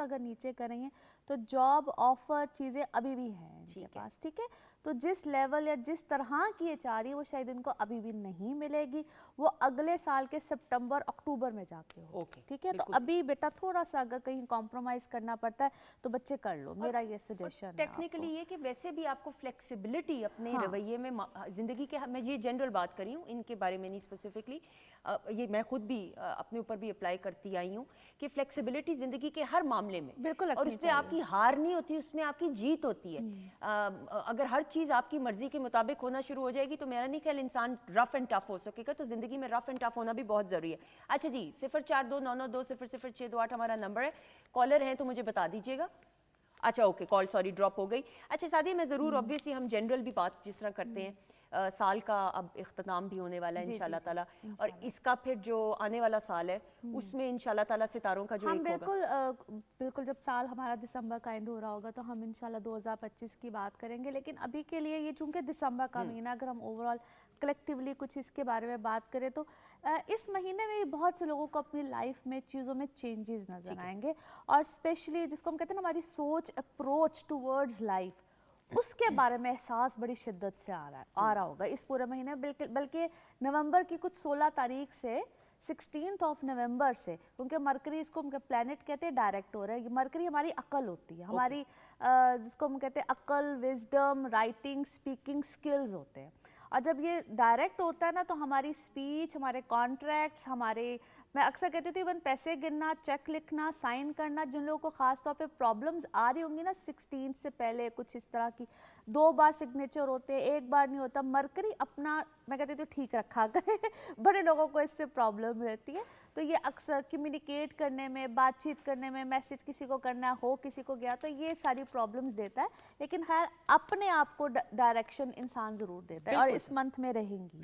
अगर नीचे करेंगे तो जॉब ऑफर चीज़ें अभी भी हैं इनके पास, ठीक है। तो जिस लेवल या जिस तरह की ये चाह रही है वो शायद इनको अभी भी नहीं मिलेगी, वो अगले साल के सितंबर अक्टूबर में जाके हो, ठीक है। तो अभी बेटा थोड़ा सा अगर कहीं कॉम्प्रोमाइज़ करना पड़ता है तो बच्चे कर लो, मेरा ये सजेशन है। टेक्निकली ये कि वैसे भी आपको फ्लेक्सिबिलिटी अपने रवैये में ज़िंदगी के, मैं ये जनरल बात करी हूँ, इनके बारे में नहीं स्पेसिफिकली, ये मैं खुद भी अपने ऊपर भी अप्लाई करती आई हूँ कि फ्लेक्सिबिलिटी ज़िंदगी के हर मामले में बिल्कुल, और उसमें आपकी हार नहीं होती, उसमें आपकी जीत होती है। अगर हर चीज़ आपकी मर्जी के मुताबिक होना शुरू हो जाएगी तो मेरा नहीं ख्याल इंसान रफ एंड टफ हो सकेगा। तो ज़िंदगी में रफ एंड टफ होना भी बहुत ज़रूरी है। अच्छा जी, 042992000628 हमारा नंबर है। कॉलर हैं तो मुझे बता दीजिएगा। अच्छा ओके, कॉल सॉरी ड्रॉप हो गई। अच्छा सादिया, मैं ज़रूर ऑब्वियसली हम जनरल भी बात जिस तरह करते हैं, साल का अब इख्तिताम भी होने वाला है इंशाल्लाह ताला, और इसका फिर जो आने वाला साल है उसमें इंशाल्लाह ताला सितारों का जो हम एक होगा, बिल्कुल जब साल हमारा दिसंबर का एंड हो रहा होगा तो हम इंशाल्लाह 2025 की बात करेंगे। लेकिन अभी के लिए ये चूंकि दिसंबर का महीना, अगर हम ओवरऑल कलेक्टिवली कुछ इसके बारे में बात करें तो इस महीने में बहुत से लोगों को अपनी लाइफ में चीज़ों में चेंजेस नज़र आएंगे, और स्पेशली जिसको हम कहते हैं ना, हमारी सोच, अप्रोच टूवर्ड्स लाइफ, उसके बारे में एहसास बड़ी शिद्दत से आ रहा होगा इस पूरे महीने। बल्कि नवंबर की कुछ 16 तारीख से 16 नवंबर से, क्योंकि मरकरी, इसको हम प्लैनेट कहते हैं, डायरेक्ट हो रहा है। ये मरकरी हमारी अकल होती है, हमारी जिसको हम कहते हैं अकल, विजडम, राइटिंग, स्पीकिंग स्किल्स होते हैं। और जब ये डायरेक्ट होता है ना तो हमारी स्पीच, हमारे कॉन्ट्रैक्ट्स, मैं अक्सर कहती थी इवन पैसे गिनना, चेक लिखना, साइन करना, जिन लोगों को ख़ास तौर पे प्रॉब्लम्स आ रही होंगी ना 16 से पहले, कुछ इस तरह की 2 बार सिग्नेचर होते हैं, 1 बार नहीं होता, मरकरी अपना, मैं कहती थी ठीक रखा करे बड़े लोगों को इससे प्रॉब्लम रहती है। तो ये अक्सर कम्युनिकेट करने में, बातचीत करने में, मैसेज किसी को करना हो, किसी को गया, तो ये सारी प्रॉब्लम्स देता है। लेकिन खैर अपने आप को डायरेक्शन इंसान ज़रूर देता है, और इस मंथ में रहेंगी।